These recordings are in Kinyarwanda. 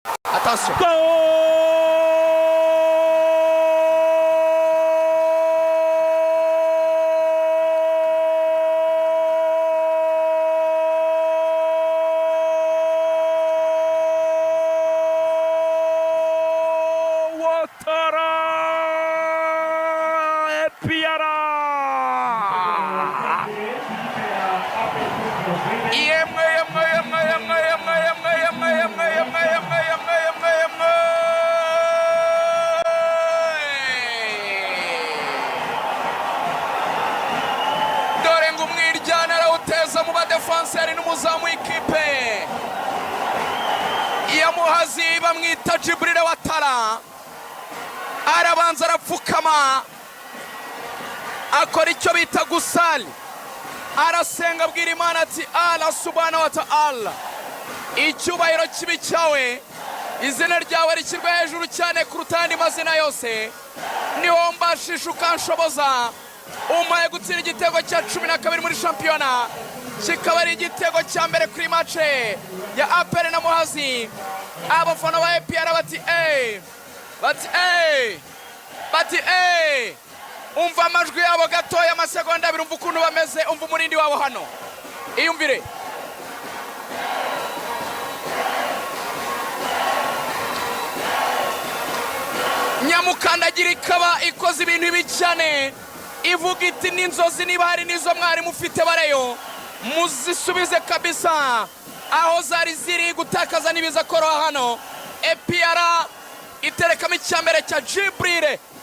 Attention. Quatara e Piara. Dore ngo umwiryana arawuteza mu badefenseri n'umuzamu w'ikipe ya Muhazi bamwita Quatara. Arabanza arapfukama akora icyo bita gusali, arasenga abwira Imana ati Allah subhanahu wa ta'ala, icyubahiro kibi cyawe, izina ryawe rishyirwe hejuru cyane kuruta andi mazina yose, niho mbashisha ukanshoboza, umpaye gutsinda igitego cya 12 muri shampiyona, kikaba ari igitego cya mbere kuri mace ya APR na Muhazi. Abafana ba APR bati umva amajwi yabo gatoya amasegonda abiri, umva ukuntu bameze, umva umurindi wabo hano, iyumvire. Nyamukandagira ikaba ikoze ibintu bibi cyane, ivuga iti n'inzozi niba hari n'izo mwari mufite bareyo muzisubize kabisa aho zari ziri, gutakaza n'ibiza koroha hano. APR iterekamo icyambere cya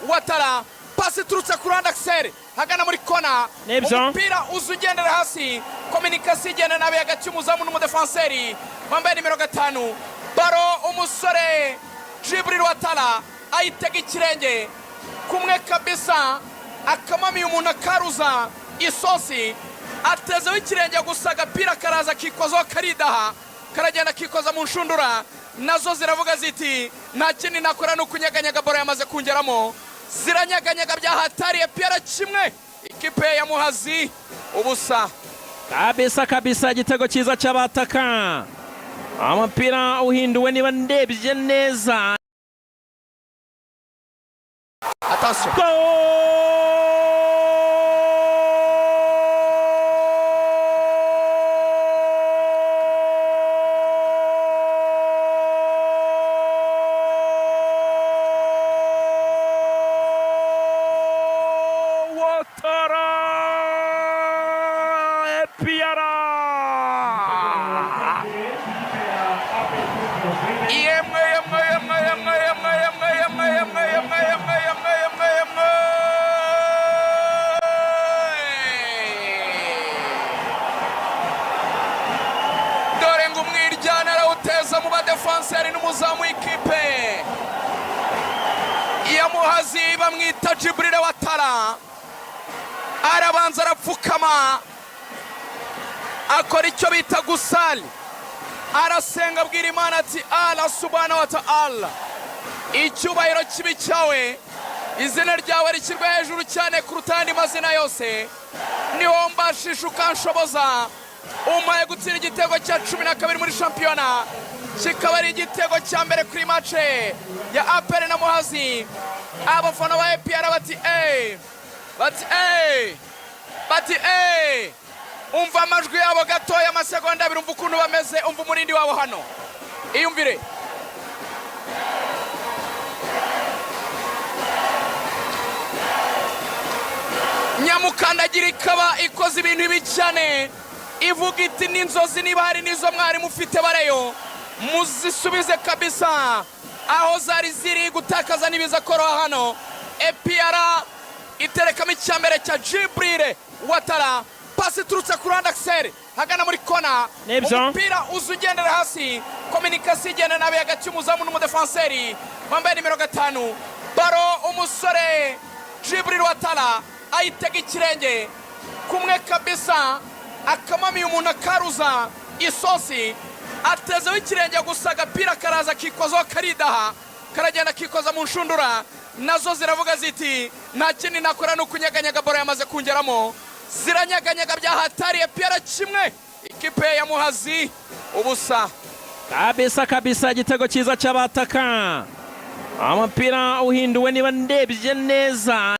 Quatara, pasi turutse ku ruhande Axel hagana muri kona, umupira uzugendera hasi, komunikasiyo igenda nabi hagati y'umuzamu n'umudefenseri wambaye nimero 5. Baro umusore Quatara ayitega ikirenge kumwe kabisa, akamamiye umuntu akaruza isosi, atezeho ikirenge gusa, agapira karaza kikozaho karidaha, karagenda kikoza mu nshundura, nazo ziravuga ziti nta kindi nakora no kunyaganyaga, baro yamaze kungeramo, ziranyaganyaga bya hatari. APR kimwe, ikipe ya Muhazi ubusa. Kabisa igitego cyiza cy'abataka, amapira uhinduwe niba ndebye neza. Attention. Quatara e Piara. Dore ngo umwiryana arawuteza mu badefenseri n'umuzamu w'ikipe ya Muhazi bamwita Quatara. Arabanza arapfukama akora icyo bita gusali, arasenga abwira Imana ati Allah subhanahu wa ta'ala, icyubahiro kibi cyawe, izina ryawe rishyirwe hejuru cyane kuruta andi mazina yose, niho mbashisha ukanshoboza, umpaye gutsinda igitego cya 12 muri shampiyona, kikaba ari igitego cya mbere kuri mace ya APR na Muhazi. Abafana ba APR bati umva amajwi yabo gatoya amasegonda abiri, umva ukuntu bameze, umva umurindi wabo hano, iyumvire. Nyamukandagira ikaba ikoze ibintu bibi cyane, ivuga iti n'inzozi niba hari n'izo mwari mufite bareyo muzisubize kabisa aho zari ziri, gutakaza n'ibiza koroha hano. APR iterekamo icyambere cya Quatara, pasi turutse ku ruhande Axel hagana muri kona, umupira uzugendera hasi, komunikasiyo igenda nabi hagati y'umuzamu n'umudefenseri wambaye nimero 5. Baro umusore Quatara ayitega ikirenge kumwe kabisa, akamamiye umuntu akaruza isosi, atezeho ikirenge gusa, agapira karaza kikozaho karidaha, karagenda kikoza mu nshundura, nazo ziravuga ziti nta kindi nakora no kunyaganyaga, baro yamaze kungeramo, ziranyaganyaga bya hatari. APR kimwe, ikipe ya Muhazi ubusa. kabisa igitego cyiza cy'abataka, umupira uhinduwe niba ndebye neza.